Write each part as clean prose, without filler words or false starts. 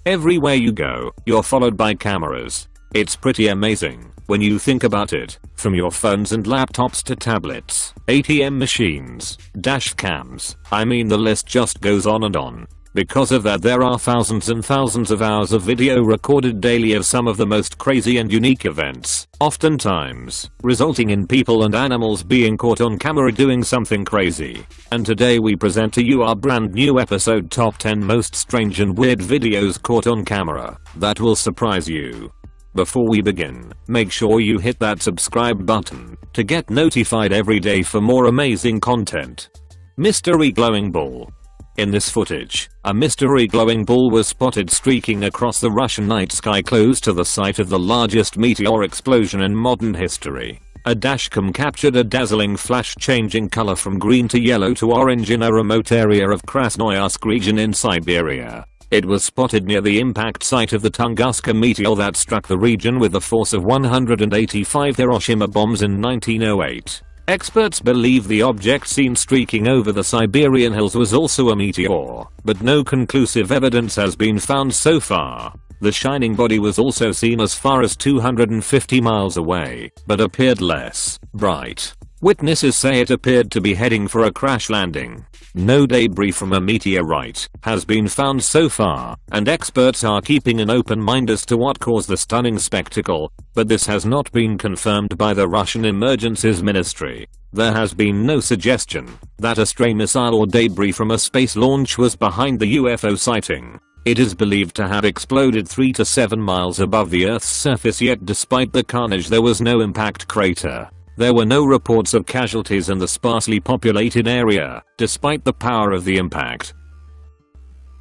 Everywhere you go, you're followed by cameras. It's pretty amazing when you think about it, from your phones and laptops to tablets, ATM machines, dash cams, I mean the list just goes on and on. Because of that, there are thousands and thousands of hours of video recorded daily of some of the most crazy and unique events, oftentimes resulting in people and animals being caught on camera doing something crazy. And today we present to you our brand new episode, Top 10 Most Strange and Weird Videos Caught on Camera, that will surprise you. Before we begin, make sure you hit that subscribe button to get notified every day for more amazing content. Mystery glowing ball. In this footage, a mystery glowing ball was spotted streaking across the Russian night sky close to the site of the largest meteor explosion in modern history. A dashcam captured a dazzling flash changing color from green to yellow to orange in a remote area of Krasnoyarsk region in Siberia. It was spotted near the impact site of the Tunguska meteor that struck the region with the force of 185 Hiroshima bombs in 1908. Experts believe the object seen streaking over the Siberian hills was also a meteor, but no conclusive evidence has been found so far. The shining body was also seen as far as 250 miles away, but appeared less bright. Witnesses say it appeared to be heading for a crash landing. No debris from a meteorite has been found so far, and experts are keeping an open mind as to what caused the stunning spectacle, but this has not been confirmed by the Russian Emergencies Ministry. There has been no suggestion that a stray missile or debris from a space launch was behind the UFO sighting. It is believed to have exploded 3 to 7 miles above the Earth's surface, yet despite the carnage there was no impact crater. There were no reports of casualties in the sparsely populated area, despite the power of the impact.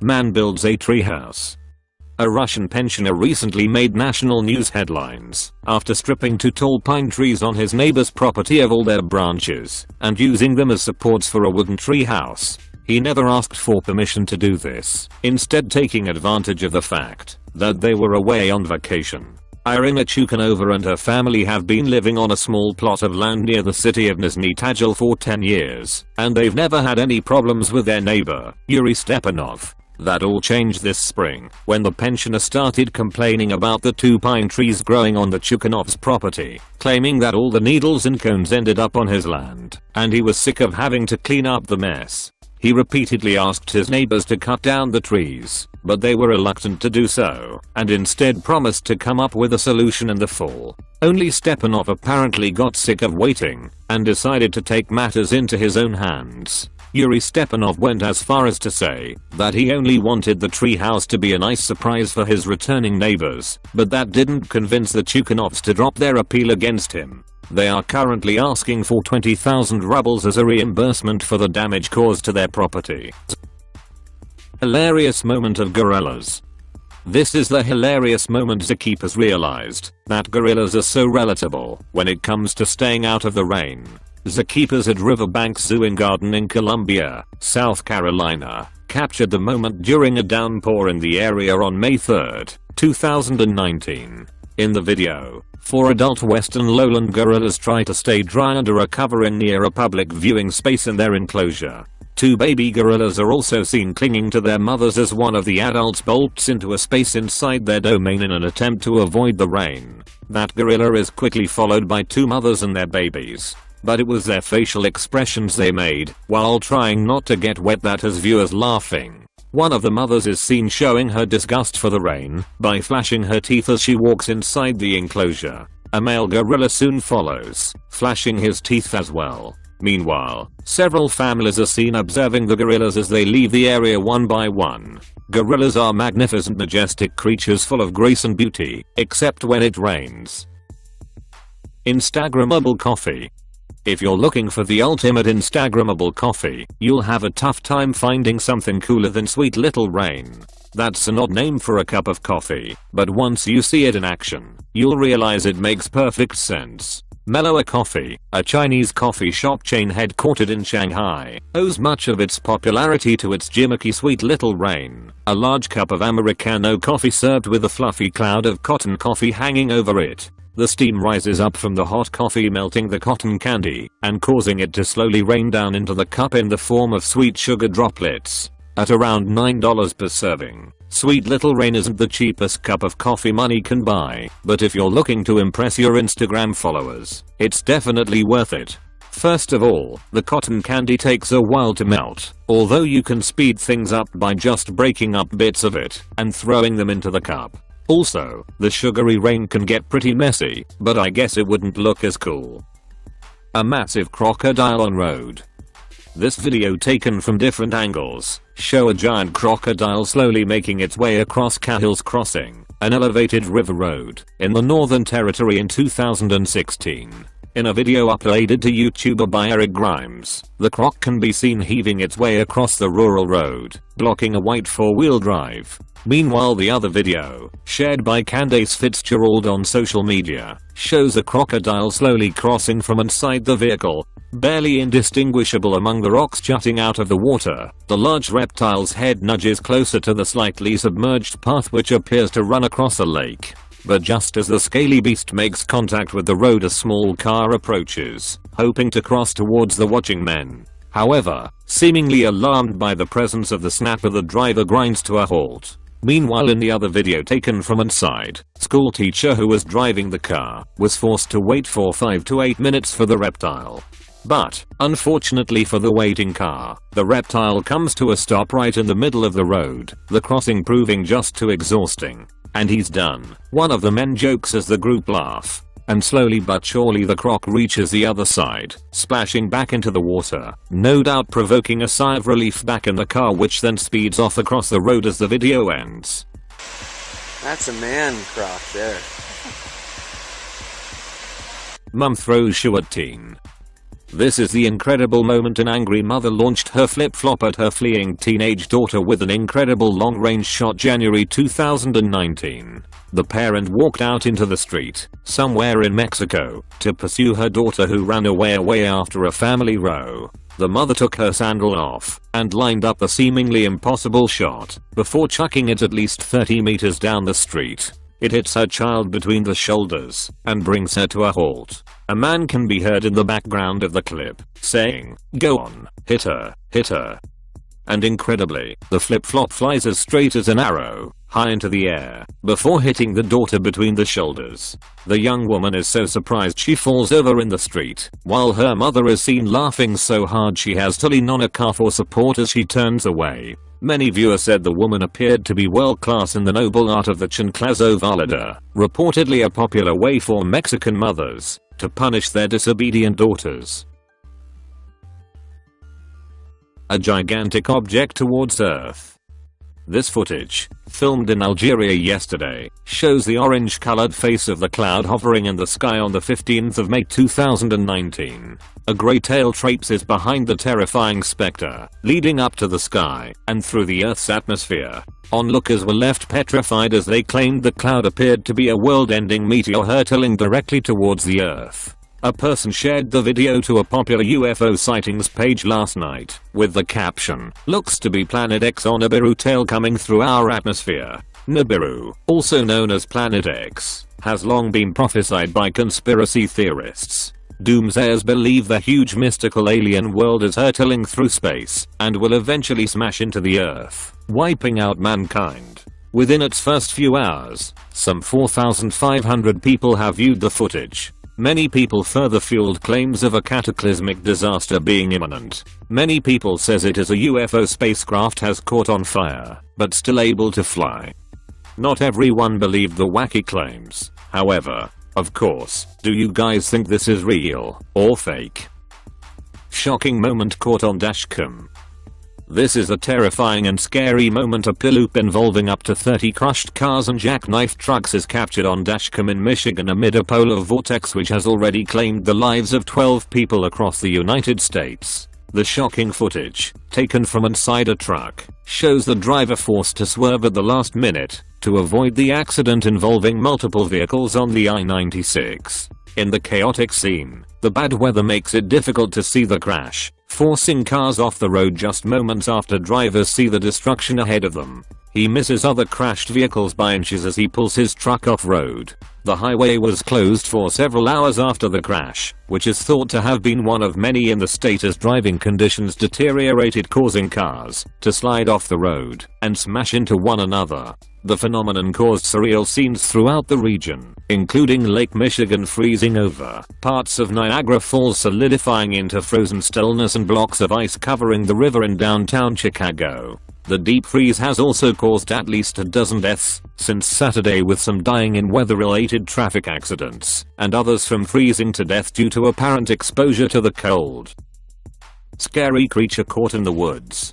Man builds a treehouse. A Russian pensioner recently made national news headlines after stripping 2 tall pine trees on his neighbor's property of all their branches and using them as supports for a wooden treehouse. He never asked for permission to do this, instead taking advantage of the fact that they were away on vacation. Irina Chukhanova and her family have been living on a small plot of land near the city of Nizhny Tagil for 10 years, and they've never had any problems with their neighbor, Yuri Stepanov. That all changed this spring, when the pensioner started complaining about the 2 pine trees growing on the Chukhanov's property, claiming that all the needles and cones ended up on his land, and he was sick of having to clean up the mess. He repeatedly asked his neighbors to cut down the trees, but they were reluctant to do so, and instead promised to come up with a solution in the fall. Only Stepanov apparently got sick of waiting, and decided to take matters into his own hands. Yuri Stepanov went as far as to say that he only wanted the treehouse to be a nice surprise for his returning neighbors, but that didn't convince the Chukhanovs to drop their appeal against him. They are currently asking for 20,000 rubles as a reimbursement for the damage caused to their property. Hilarious moment of gorillas. This is the hilarious moment zookeepers realized that gorillas are so relatable when it comes to staying out of the rain. Zookeepers at Riverbank Zoo and Garden in Columbia, South Carolina, captured the moment during a downpour in the area on May 3, 2019. In the video, 4 adult western lowland gorillas try to stay dry under a covering near a public viewing space in their enclosure. 2 baby gorillas are also seen clinging to their mothers as one of the adults bolts into a space inside their domain in an attempt to avoid the rain. That gorilla is quickly followed by 2 mothers and their babies. But it was their facial expressions they made while trying not to get wet that has viewers laughing. One of the mothers is seen showing her disgust for the rain by flashing her teeth as she walks inside the enclosure. A male gorilla soon follows, flashing his teeth as well. Meanwhile, several families are seen observing the gorillas as they leave the area one by one. Gorillas are magnificent, majestic creatures full of grace and beauty, except when it rains. Instagrammable coffee. If you're looking for the ultimate Instagrammable coffee, you'll have a tough time finding something cooler than Sweet Little Rain. That's an odd name for a cup of coffee, but once you see it in action, you'll realize it makes perfect sense. Mellower Coffee, a Chinese coffee shop chain headquartered in Shanghai, owes much of its popularity to its gimmicky Sweet Little Rain, a large cup of Americano coffee served with a fluffy cloud of cotton coffee hanging over it. The steam rises up from the hot coffee, melting the cotton candy and causing it to slowly rain down into the cup in the form of sweet sugar droplets. At around $9 per serving, Sweet Little Rain isn't the cheapest cup of coffee money can buy, but if you're looking to impress your Instagram followers, it's definitely worth it. First of all, the cotton candy takes a while to melt, although you can speed things up by just breaking up bits of it and throwing them into the cup. Also, the sugary rain can get pretty messy, but I guess it wouldn't look as cool. A massive crocodile on road. This video taken from different angles show a giant crocodile slowly making its way across Cahill's Crossing, an elevated river road in the Northern Territory in 2016. In a video uploaded to YouTuber by Eric Grimes, the croc can be seen heaving its way across the rural road, blocking a white four-wheel drive. Meanwhile, the other video, shared by Candace Fitzgerald on social media, shows a crocodile slowly crossing from inside the vehicle, barely indistinguishable among the rocks jutting out of the water. The large reptile's head nudges closer to the slightly submerged path which appears to run across a lake. But just as the scaly beast makes contact with the road, a small car approaches, hoping to cross towards the watching men. However, seemingly alarmed by the presence of the snapper, the driver grinds to a halt. Meanwhile, in the other video taken from inside, school teacher who was driving the car was forced to wait for 5 to 8 minutes for the reptile. But, unfortunately for the waiting car, the reptile comes to a stop right in the middle of the road, the crossing proving just too exhausting. And he's done, one of the men jokes as the group laugh. And slowly but surely the croc reaches the other side, splashing back into the water, no doubt provoking a sigh of relief back in the car, which then speeds off across the road as the video ends. That's a man croc there. Mum throws shoe at teen. This is the incredible moment an angry mother launched her flip-flop at her fleeing teenage daughter with an incredible long-range shot. January 2019. The parent walked out into the street, somewhere in Mexico, to pursue her daughter who ran away after a family row. The mother took her sandal off and lined up a seemingly impossible shot before chucking it at least 30 meters down the street. It hits her child between the shoulders and brings her to a halt. A man can be heard in the background of the clip saying, "Go on, hit her, hit her." And incredibly, the flip-flop flies as straight as an arrow, high into the air, before hitting the daughter between the shoulders. The young woman is so surprised she falls over in the street, while her mother is seen laughing so hard she has to lean on a car for support as she turns away. Many viewers said the woman appeared to be world class in the noble art of the chanclazo volador, reportedly a popular way for Mexican mothers to punish their disobedient daughters. A gigantic object towards Earth. This footage, filmed in Algeria yesterday, shows the orange-colored face of the cloud hovering in the sky on the 15th of May 2019. A grey tail traipses behind the terrifying spectre, leading up to the sky and through the Earth's atmosphere. Onlookers were left petrified as they claimed the cloud appeared to be a world-ending meteor hurtling directly towards the Earth. A person shared the video to a popular UFO sightings page last night, with the caption, "Looks to be Planet X on Nibiru tail coming through our atmosphere." Nibiru, also known as Planet X, has long been prophesied by conspiracy theorists. Doomsayers believe the huge mystical alien world is hurtling through space and will eventually smash into the Earth, wiping out mankind. Within its first few hours, some 4,500 people have viewed the footage. Many people further fueled claims of a cataclysmic disaster being imminent. Many people says it is a UFO spacecraft has caught on fire, but still able to fly. Not everyone believed the wacky claims, however. Of course, do you guys think this is real or fake? Shocking moment caught on dashcam. This is a terrifying and scary moment. A pilloop involving up to 30 crushed cars and jackknife trucks is captured on dashcam in Michigan amid a polar vortex which has already claimed the lives of 12 people across the United States. The shocking footage, taken from inside a truck, shows the driver forced to swerve at the last minute to avoid the accident involving multiple vehicles on the I-96. In the chaotic scene, the bad weather makes it difficult to see the crash, forcing cars off the road just moments after drivers see the destruction ahead of them. He misses other crashed vehicles by inches as he pulls his truck off-road. The highway was closed for several hours after the crash, which is thought to have been one of many in the state as driving conditions deteriorated, causing cars to slide off the road and smash into one another. The phenomenon caused surreal scenes throughout the region, including Lake Michigan freezing over, parts of Niagara Falls solidifying into frozen stillness, and blocks of ice covering the river in downtown Chicago. The deep freeze has also caused at least a dozen deaths since Saturday, with some dying in weather-related traffic accidents, and others from freezing to death due to apparent exposure to the cold. Scary creature caught in the woods.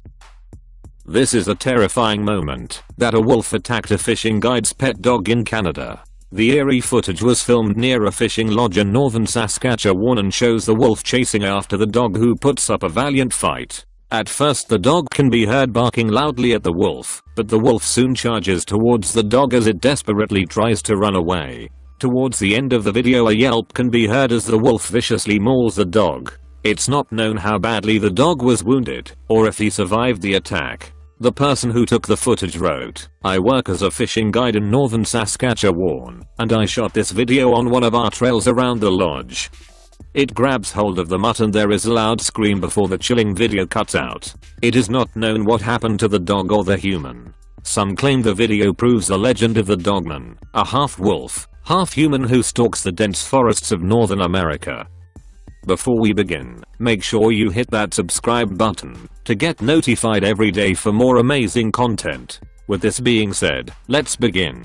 This is a terrifying moment that a wolf attacked a fishing guide's pet dog in Canada. The eerie footage was filmed near a fishing lodge in northern Saskatchewan and shows the wolf chasing after the dog, who puts up a valiant fight. At first the dog can be heard barking loudly at the wolf, but the wolf soon charges towards the dog as it desperately tries to run away. Towards the end of the video, a yelp can be heard as the wolf viciously mauls the dog. It's not known how badly the dog was wounded, or if he survived the attack. The person who took the footage wrote, "I work as a fishing guide in northern Saskatchewan, and I shot this video on one of our trails around the lodge." It grabs hold of the mutt and there is a loud scream before the chilling video cuts out. It is not known what happened to the dog or the human. Some claim the video proves the legend of the Dogman, a half-wolf, half-human who stalks the dense forests of Northern America. Before we begin, make sure you hit that subscribe button to get notified every day for more amazing content. With this being said, let's begin.